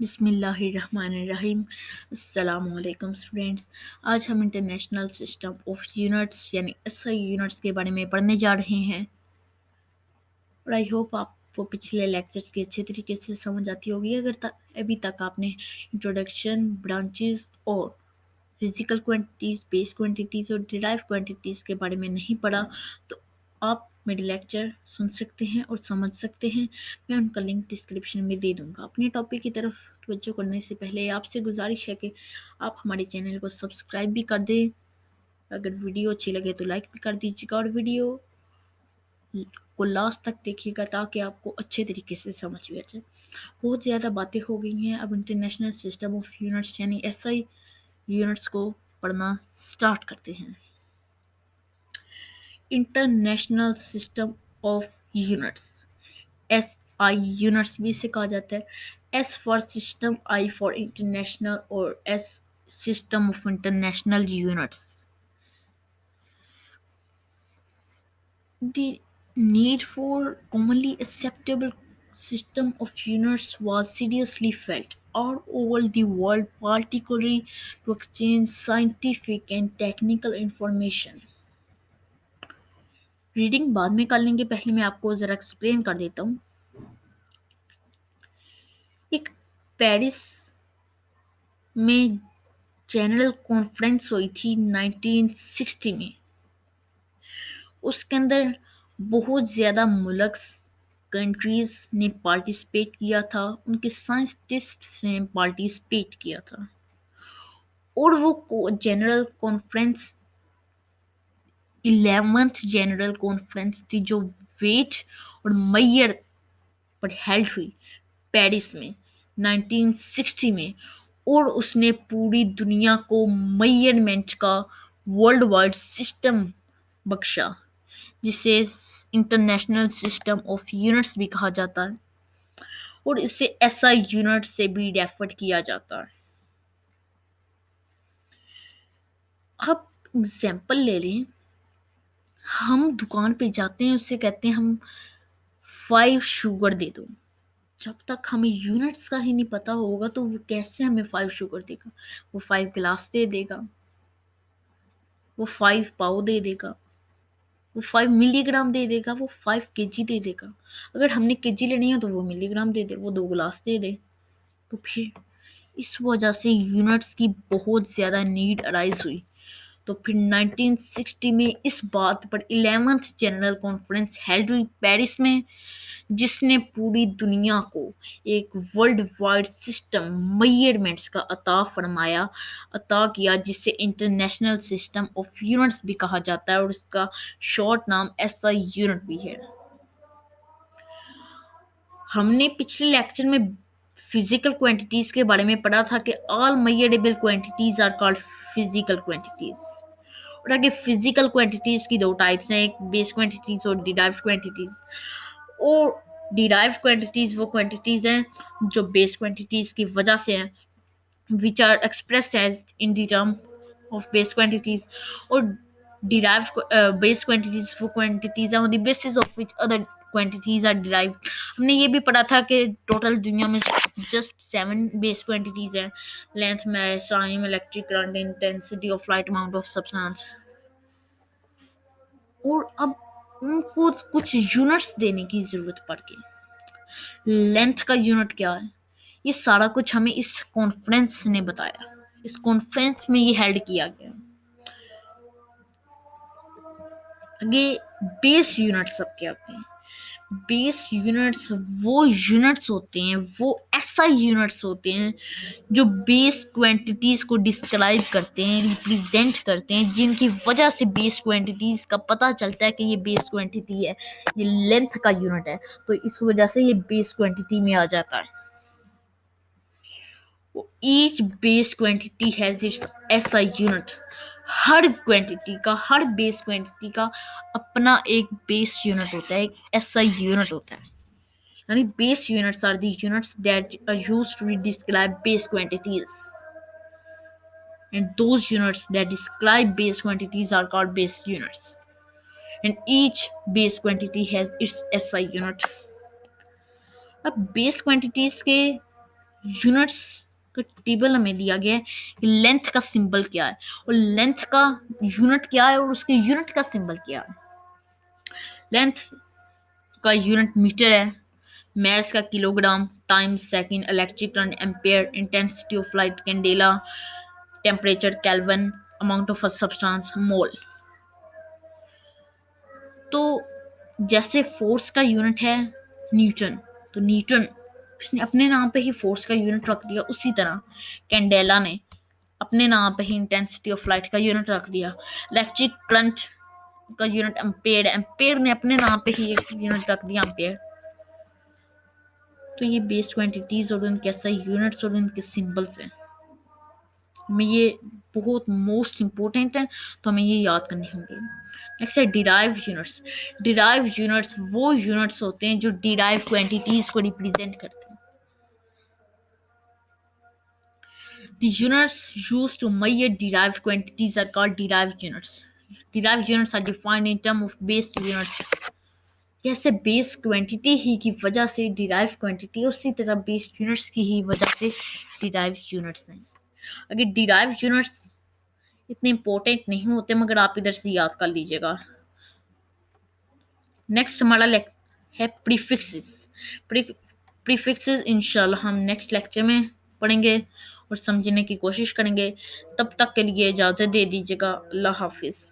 बिस्मिल्लाहिर्रहमानिर्रहीम। अस्सलामुअलैकुम स्टूडेंट्स। आज हम इंटरनेशनल सिस्टम ऑफ यूनिट्स यानी एसआई यूनिट्स के बारे में पढ़ने जा रहे हैं और आई होप आपको पिछले लेक्चर्स की अच्छे तरीके से समझ आती होगी। अगर अभी तक आपने इंट्रोडक्शन, ब्रांचेस और फिजिकल क्वांटिटीज़, बेस क्वांटिटीज़ और डिराइव क्वांटिटीज़ के बारे में नहीं पढ़ा तो आप मेरे लेक्चर सुन सकते हैं और समझ सकते हैं। मैं उनका लिंक डिस्क्रिप्शन में दे दूंगा। अपने टॉपिक की तरफ तवज्जो करने से पहले आपसे गुजारिश है कि आप हमारे चैनल को सब्सक्राइब भी कर दें। अगर वीडियो अच्छी लगे तो लाइक भी कर दीजिएगा और वीडियो को लास्ट तक देखिएगा ताकि आपको अच्छे तरीके से समझ भी आ जाए। बहुत ज़्यादा बातें हो गई हैं, अब इंटरनेशनल सिस्टम ऑफ यूनिट्स यानी एसआई यूनिट्स को पढ़ना स्टार्ट करते हैं। International system of units, S I units भी इसे कहा जाता है। S for system, I for international और S system of international units. The need for commonly acceptable system of units was seriously felt all over the world, particularly to exchange scientific and technical information. Reading बाद में कर लेंगे, पहले मैं आपको ज़रा explain कर देता हूँ। एक पेरिस में जनरल कॉन्फ्रेंस हुई थी 1960 में। उसके अंदर बहुत ज़्यादा मुल्क, कंट्रीज़ ने पार्टिसिपेट किया था, उनके साइंटिस्ट ने पार्टिसिपेट किया था और वो general conference 11th general conference थी जो वेट और मैयर पर हेल्ड हुई पेरिस में 1960 में। और उसने पूरी दुनिया को मेजरमेंट का वर्ल्ड वाइड सिस्टम बख्शा, जिसे इंटरनेशनल सिस्टम ऑफ यूनिट्स भी कहा जाता है और इसे एसआई यूनिट से भी रेफर किया जाता है। अब एग्जाम्पल ले लें, हम दुकान पे जाते हैं, उससे कहते हैं हम 5 शुगर दे दो। जब तक हमें यूनिट्स का ही नहीं पता होगा तो वो कैसे हमें 5 शुगर देगा। वो 5 गिलास दे देगा, वो 5 पाव दे देगा, वो 5 मिलीग्राम दे देगा, वो 5 केजी दे देगा। अगर हमने केजी लेनी है तो वो मिलीग्राम दे दे, वो 2 गिलास दे दे। तो फिर इस वजह से यूनिट्स की बहुत ज़्यादा नीड अराइज हुई। तो फिर 1960 में इस बात पर 11th जनरल कॉन्फ्रेंस हेल्ड हुई पेरिस में, जिसने पूरी दुनिया को एक वर्ल्ड वाइड सिस्टम मेजरमेंट्स का अता किया, जिसे इंटरनेशनल सिस्टम ऑफ यूनिट्स भी कहा जाता है और इसका शॉर्ट नाम एसआई यूनिट भी है। हमने पिछले लेक्चर में फिजिकल क्वांटिटीज के बारे में पढ़ा था कि all measurable quantities are called physical quantities. और आगे फिजिकल क्वांटिटीज की दो टाइप्स हैं, एक बेस क्वांटिटीज और डिराइव्ड क्वांटिटीज। और डिराइव्ड क्वांटिटीज वो क्वांटिटीज हैं जो बेस क्वांटिटीज की वजह से हैं, which are expressed as in the term of base quantities, or derived base quantities वो quantities हैं on the basis of which other quantities are derived। हमने ये भी पढ़ा था कि टोटल दुनिया में जस्ट 7 बेस क्वांटिटीज हैं, length, mass, time, electric current, intensity of light, amount of substance. और अब उनको कुछ यूनिट्स देने की जरूरत पड़ गई। लेंथ का यूनिट क्या है, ये सारा कुछ हमें इस कॉन्फ्रेंस ने बताया। इस कॉन्फ्रेंस में ये हेल्ड किया गया। आगे बेस यूनिट्स सब क्या होते हैं। बेस यूनिट्स वो यूनिट्स होते हैं, वो ऐसा यूनिट्स होते हैं जो बेस क्वांटिटीज को डिस्क्राइब करते हैं, रिप्रेजेंट करते हैं, जिनकी वजह से बेस क्वांटिटीज का पता चलता है कि ये बेस क्वांटिटी है, ये लेंथ का यूनिट है, तो इस वजह से ये बेस क्वांटिटी में आ जाता है। Each base quantity has its SI unit. Her quantity का, हर बेस क्वांटिटी का अपना एक बेस यूनिट होता है, एक एसआई यूनिट होता है। यानी base units are the units that are used to describe base quantities, and those units that describe base quantities are called base units, and each base quantity has its SI unit। अब base quantities के units का table हमें दिया गया है कि length का symbol क्या है और लेंथ का यूनिट क्या है और उसके यूनिट का सिंबल क्या है। लेंथ का यूनिट मीटर है, mass का kilogram, time second, electric current ampere, intensity of light candela, temperature kelvin, amount of a substance mole. तो जैसे फोर्स का यूनिट है न्यूटन, तो न्यूटन उसने अपने नाम पे ही फोर्स का यूनिट रख दिया, उसी तरह कैंडेला ने अपने नाम पे ही इंटेंसिटी ऑफ लाइट का यूनिट रख दिया। इलेक्ट्रिक करंट का यूनिट एम्पेयर, एम्पेयर ने अपने नाम पे ही एक यूनिट रख दिया एम्पेयर। तो ये बेस क्वांटिटीज और उनके ऐसा यूनिट्स और उनके सिंबल्स हैं, हमें ये बहुत मोस्ट इंपॉर्टेंट है, तो हमें ये याद करने होंगे। नेक्स्ट है डिराइव यूनिट्स। डिराइव यूनिट्स वो यूनिट्स होते हैं जो डिराइव क्वांटिटीज को रिप्रेजेंट करते हैं। The units used to measure derived quantities are called derived units. Derived units are defined in terms of base units. जैसे बेस क्वांटिटी ही की वजह से डिराइव क्वांटिटी, उसी तरह बेस यूनिट्स की ही वजह से डिराइव यूनिट्स हैं। अगर डिराइव यूनिट्स इतने इंपॉर्टेंट नहीं होते, मगर आप इधर से याद कर लीजिएगा। नेक्स्ट हमारा है प्रीफिक्सेस। प्रीफिक्सेस इंशाल्लाह हम नेक्स्ट लेक्चर में पढ़ेंगे और समझने की कोशिश करेंगे। तब तक के लिए इजाज़त दे दीजिएगा। अल्लाह हाफिज़।